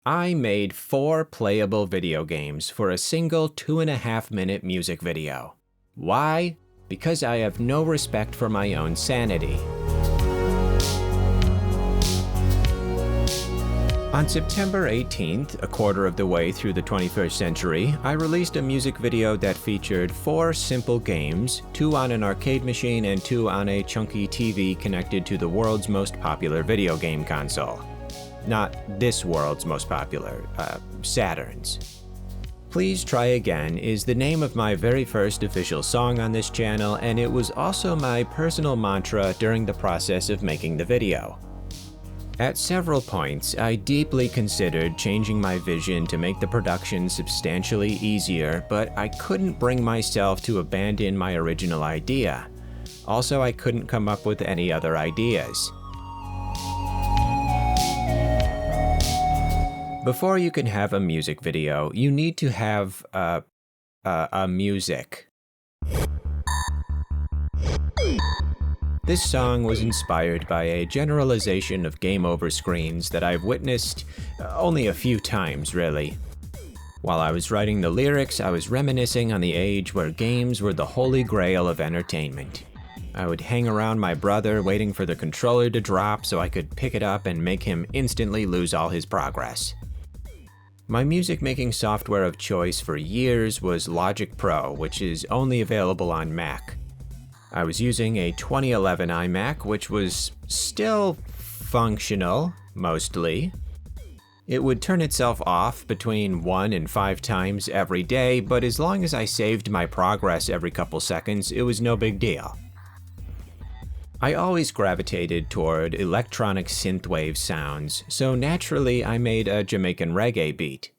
I made 4 playable video games for a single 2.5-minute music video. Why? Because I have no respect for my own sanity. On September 18th, a quarter of the way through the 21st century, I released a music video that featured 4 simple games, 2 on an arcade machine and 2 on a chunky TV connected to the world's most popular video game console. Not this world's most popular, Saturn's. Please Try Again is the name of my very first official song on this channel, and it was also my personal mantra during the process of making the video. At several points, I deeply considered changing my vision to make the production substantially easier, but I couldn't bring myself to abandon my original idea. Also, I couldn't come up with any other ideas. Before you can have a music video, you need to have a music. This song was inspired by a generalization of game over screens that I've witnessed only a few times, really. While I was writing the lyrics, I was reminiscing on the age where games were the holy grail of entertainment. I would hang around my brother waiting for the controller to drop so I could pick it up and make him instantly lose all his progress. My music-making software of choice for years was Logic Pro, which is only available on Mac. I was using a 2011 iMac, which was still functional, mostly. It would turn itself off between 1 and 5 times every day, but as long as I saved my progress every couple seconds, it was no big deal. I always gravitated toward electronic synthwave sounds, so naturally I made a Jamaican reggae beat.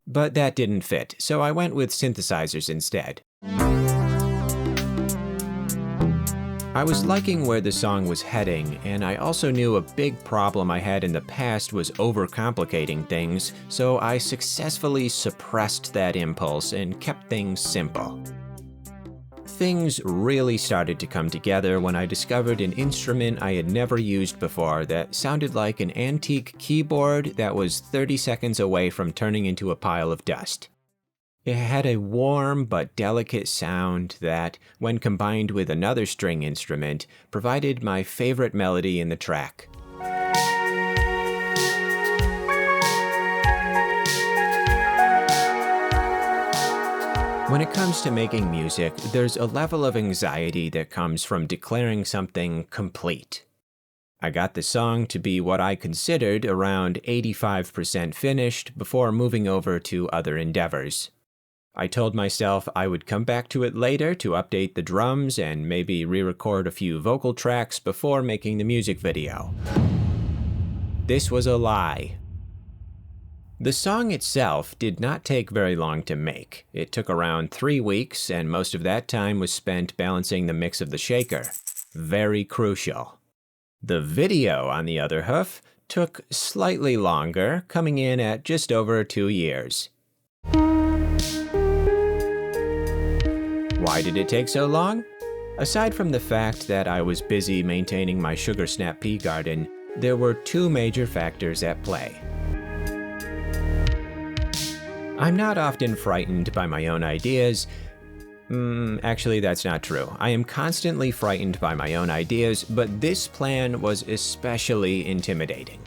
But that didn't fit, so I went with synthesizers instead. I was liking where the song was heading, and I also knew a big problem I had in the past was overcomplicating things, so I successfully suppressed that impulse and kept things simple. Things really started to come together when I discovered an instrument I had never used before that sounded like an antique keyboard that was 30 seconds away from turning into a pile of dust. It had a warm but delicate sound that, when combined with another string instrument, provided my favorite melody in the track. When it comes to making music, there's a level of anxiety that comes from declaring something complete. I got the song to be what I considered around 85% finished before moving over to other endeavors. I told myself I would come back to it later to update the drums and maybe re-record a few vocal tracks before making the music video. This was a lie. The song itself did not take very long to make. It took around 3 weeks, and most of that time was spent balancing the mix of the shaker. Very crucial. The video, on the other hoof, took slightly longer, coming in at just over 2 years. Why did it take so long? Aside from the fact that I was busy maintaining my sugar snap pea garden, there were 2 major factors at play. I'm not often frightened by my own ideas. Actually, that's not true. I am constantly frightened by my own ideas, but this plan was especially intimidating.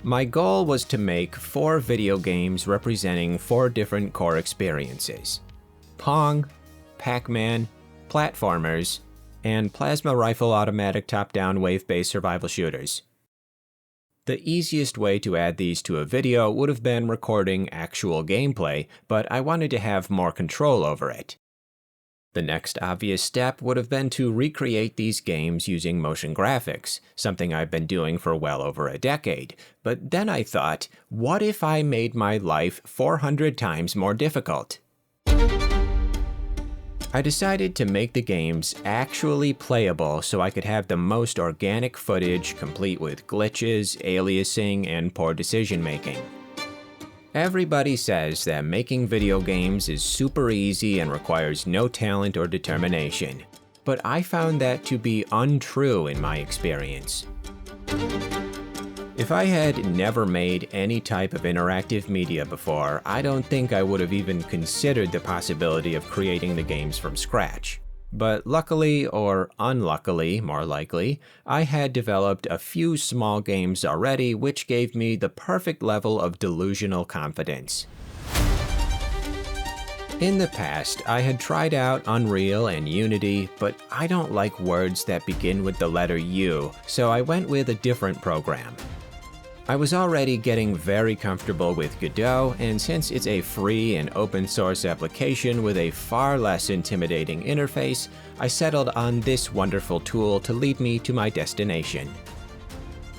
My goal was to make 4 video games representing 4 different core experiences: Pong, Pac-Man, platformers, and plasma rifle automatic top-down wave-based survival shooters. The easiest way to add these to a video would have been recording actual gameplay, but I wanted to have more control over it. The next obvious step would have been to recreate these games using motion graphics, something I've been doing for well over a decade. But then I thought, what if I made my life 400 times more difficult? I decided to make the games actually playable so I could have the most organic footage complete with glitches, aliasing, and poor decision making. Everybody says that making video games is super easy and requires no talent or determination, but I found that to be untrue in my experience. If I had never made any type of interactive media before, I don't think I would have even considered the possibility of creating the games from scratch. But luckily, or unluckily, more likely, I had developed a few small games already, which gave me the perfect level of delusional confidence. In the past, I had tried out Unreal and Unity, but I don't like words that begin with the letter U, so I went with a different program. I was already getting very comfortable with Godot, and since it's a free and open source application with a far less intimidating interface, I settled on this wonderful tool to lead me to my destination.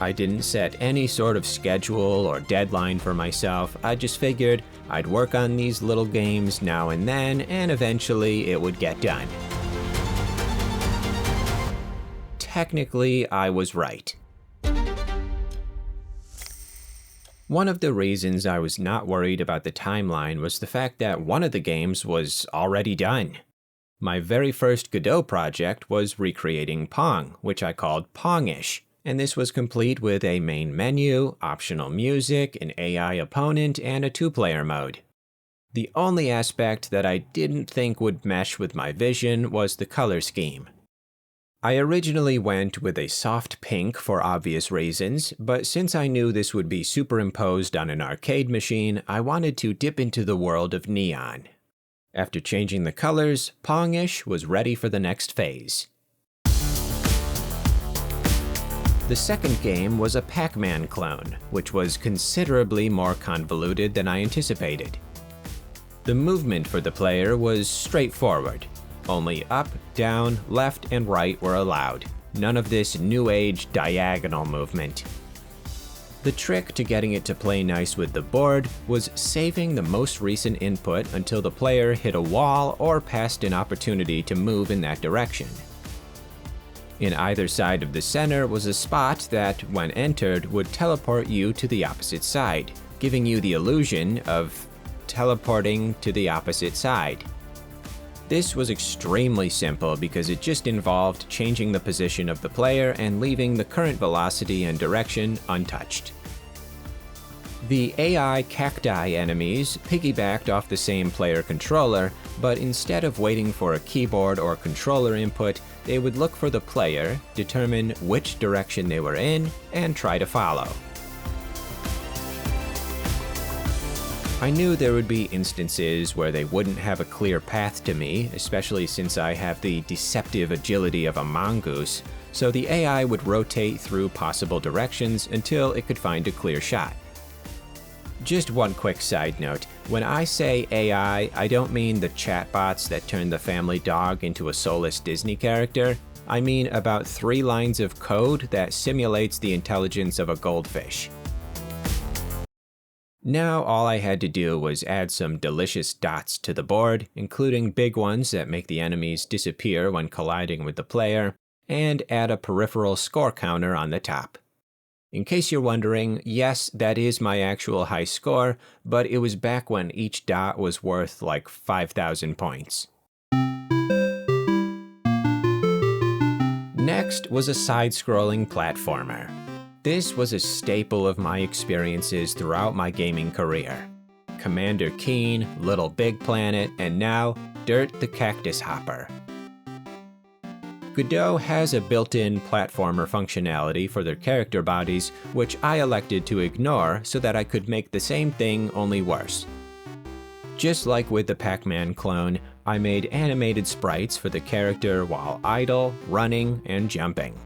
I didn't set any sort of schedule or deadline for myself. I just figured I'd work on these little games now and then, and eventually it would get done. Technically, I was right. One of the reasons I was not worried about the timeline was the fact that one of the games was already done. My very first Godot project was recreating Pong, which I called Pongish, and this was complete with a main menu, optional music, an AI opponent, and a two-player mode. The only aspect that I didn't think would mesh with my vision was the color scheme. I originally went with a soft pink for obvious reasons, but since I knew this would be superimposed on an arcade machine, I wanted to dip into the world of neon. After changing the colors, Pongish was ready for the next phase. The second game was a Pac-Man clone, which was considerably more convoluted than I anticipated. The movement for the player was straightforward. Only up, down, left, and right were allowed. None of this new age diagonal movement. The trick to getting it to play nice with the board was saving the most recent input until the player hit a wall or passed an opportunity to move in that direction. In either side of the center was a spot that, when entered, would teleport you to the opposite side, giving you the illusion of teleporting to the opposite side. This was extremely simple because it just involved changing the position of the player and leaving the current velocity and direction untouched. The AI cacti enemies piggybacked off the same player controller, but instead of waiting for a keyboard or controller input, they would look for the player, determine which direction they were in, and try to follow. I knew there would be instances where they wouldn't have a clear path to me, especially since I have the deceptive agility of a mongoose, so the AI would rotate through possible directions until it could find a clear shot. Just one quick side note, when I say AI, I don't mean the chatbots that turn the family dog into a soulless Disney character. I mean about 3 lines of code that simulates the intelligence of a goldfish. Now all I had to do was add some delicious dots to the board, including big ones that make the enemies disappear when colliding with the player, and add a peripheral score counter on the top. In case you're wondering, yes, that is my actual high score, but it was back when each dot was worth like 5,000 points. Next was a side-scrolling platformer. This was a staple of my experiences throughout my gaming career. Commander Keen, Little Big Planet, and now Dirt the Cactus Hopper. Godot has a built-in platformer functionality for their character bodies, which I elected to ignore so that I could make the same thing only worse. Just like with the Pac-Man clone, I made animated sprites for the character while idle, running, and jumping.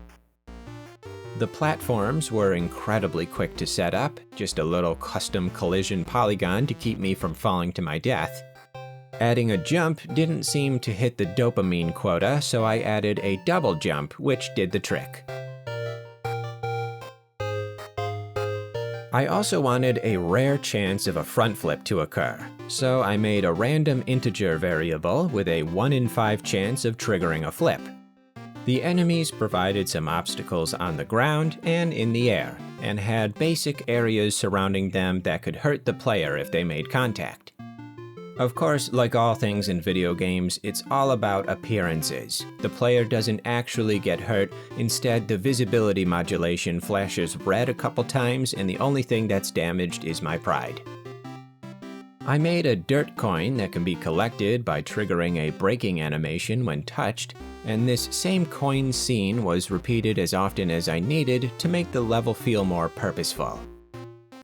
The platforms were incredibly quick to set up, just a little custom collision polygon to keep me from falling to my death. Adding a jump didn't seem to hit the dopamine quota, so I added a double jump, which did the trick. I also wanted a rare chance of a front flip to occur, so I made a random integer variable with a 1 in 5 chance of triggering a flip. The enemies provided some obstacles on the ground and in the air, and had basic areas surrounding them that could hurt the player if they made contact. Of course, like all things in video games, it's all about appearances. The player doesn't actually get hurt, instead the visibility modulation flashes red a couple times and the only thing that's damaged is my pride. I made a dirt coin that can be collected by triggering a breaking animation when touched, and this same coin scene was repeated as often as I needed to make the level feel more purposeful.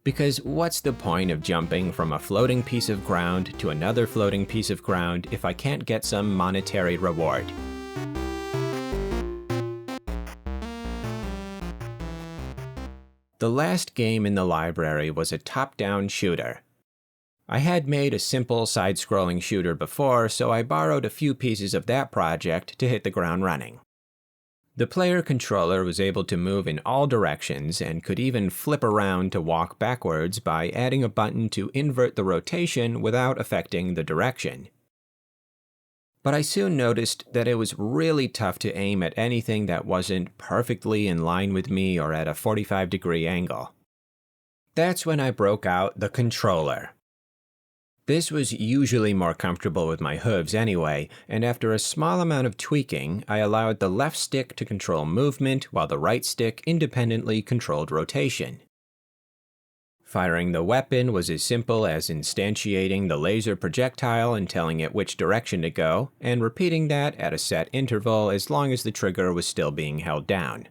Because what's the point of jumping from a floating piece of ground to another floating piece of ground if I can't get some monetary reward? The last game in the library was a top-down shooter. I had made a simple side-scrolling shooter before, so I borrowed a few pieces of that project to hit the ground running. The player controller was able to move in all directions and could even flip around to walk backwards by adding a button to invert the rotation without affecting the direction. But I soon noticed that it was really tough to aim at anything that wasn't perfectly in line with me or at a 45-degree angle. That's when I broke out the controller. This was usually more comfortable with my hooves anyway, and after a small amount of tweaking, I allowed the left stick to control movement while the right stick independently controlled rotation. Firing the weapon was as simple as instantiating the laser projectile and telling it which direction to go, and repeating that at a set interval as long as the trigger was still being held down.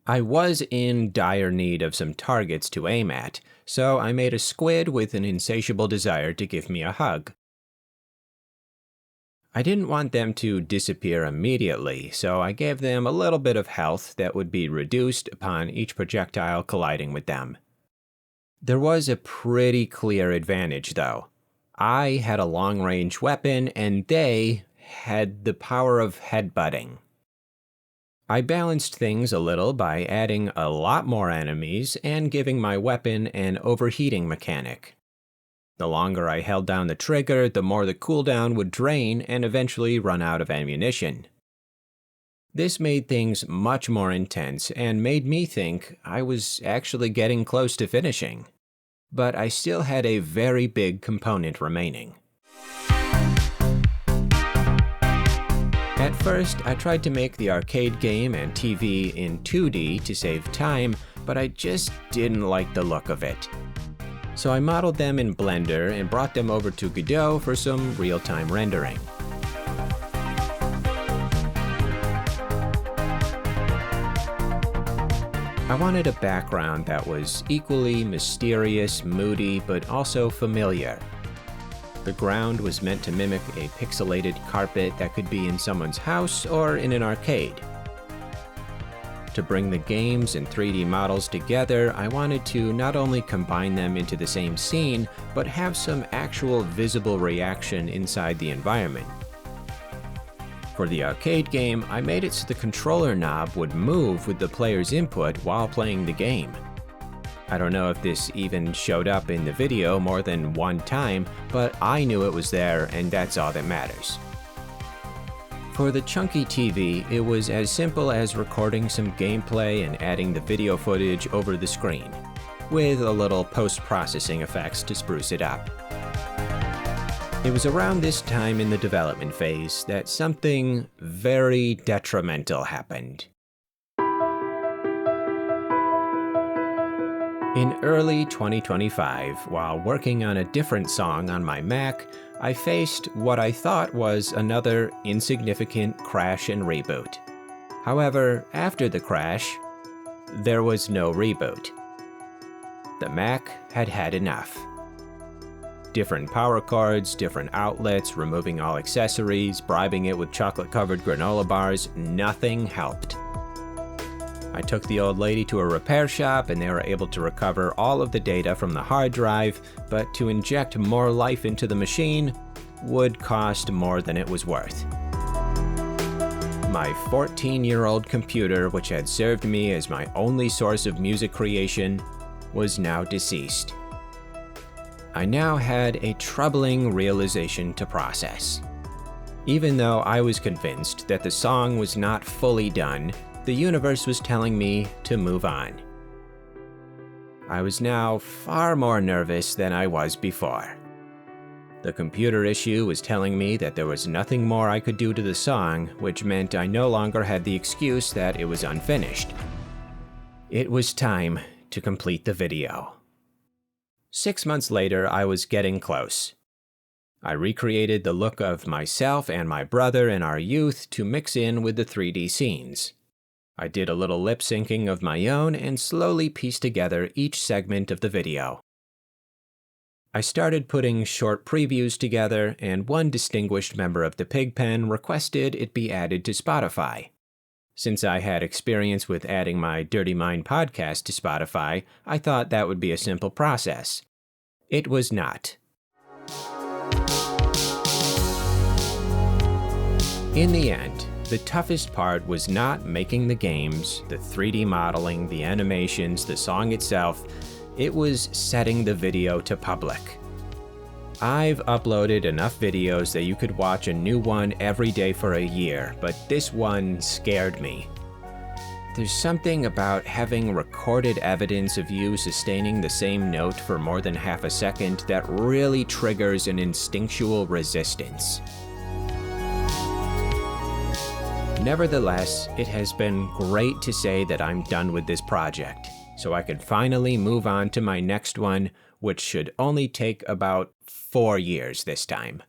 I was in dire need of some targets to aim at, so I made a squid with an insatiable desire to give me a hug. I didn't want them to disappear immediately, so I gave them a little bit of health that would be reduced upon each projectile colliding with them. There was a pretty clear advantage, though. I had a long-range weapon, and they had the power of headbutting. I balanced things a little by adding a lot more enemies and giving my weapon an overheating mechanic. The longer I held down the trigger, the more the cooldown would drain and eventually run out of ammunition. This made things much more intense and made me think I was actually getting close to finishing. But I still had a very big component remaining. At first, I tried to make the arcade game and TV in 2D to save time, but I just didn't like the look of it. So I modeled them in Blender and brought them over to Godot for some real-time rendering. I wanted a background that was equally mysterious, moody, but also familiar. The ground was meant to mimic a pixelated carpet that could be in someone's house or in an arcade. To bring the games and 3D models together, I wanted to not only combine them into the same scene, but have some actual visible reaction inside the environment. For the arcade game, I made it so the controller knob would move with the player's input while playing the game. I don't know if this even showed up in the video more than one time, but I knew it was there, and that's all that matters. For the chunky TV, it was as simple as recording some gameplay and adding the video footage over the screen, with a little post-processing effects to spruce it up. It was around this time in the development phase that something very detrimental happened. In early 2025, while working on a different song on my Mac, I faced what I thought was another insignificant crash and reboot. However, after the crash, there was no reboot. The Mac had had enough. Different power cords, different outlets, removing all accessories, bribing it with chocolate-covered granola bars, nothing helped. I took the old lady to a repair shop and they were able to recover all of the data from the hard drive, but to inject more life into the machine would cost more than it was worth. My 14-year-old computer, which had served me as my only source of music creation, was now deceased. I now had a troubling realization to process. Even though I was convinced that the song was not fully done, the universe was telling me to move on. I was now far more nervous than I was before. The computer issue was telling me that there was nothing more I could do to the song, which meant I no longer had the excuse that it was unfinished. It was time to complete the video. 6 months later, I was getting close. I recreated the look of myself and my brother in our youth to mix in with the 3D scenes. I did a little lip syncing of my own and slowly pieced together each segment of the video. I started putting short previews together, and one distinguished member of the Pigpen requested it be added to Spotify. Since I had experience with adding my Dirty Mind podcast to Spotify, I thought that would be a simple process. It was not. In the end, the toughest part was not making the games, the 3D modeling, the animations, the song itself. It was setting the video to public. I've uploaded enough videos that you could watch a new one every day for a year, but this one scared me. There's something about having recorded evidence of you sustaining the same note for more than half a second that really triggers an instinctual resistance. Nevertheless, it has been great to say that I'm done with this project, so I can finally move on to my next one, which should only take about 4 years this time.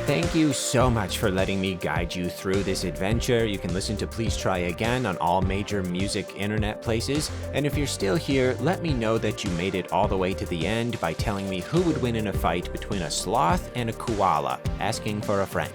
Thank you so much for letting me guide you through this adventure. You can listen to Please Try Again on all major music internet places. And if you're still here, let me know that you made it all the way to the end by telling me who would win in a fight between a sloth and a koala, asking for a friend.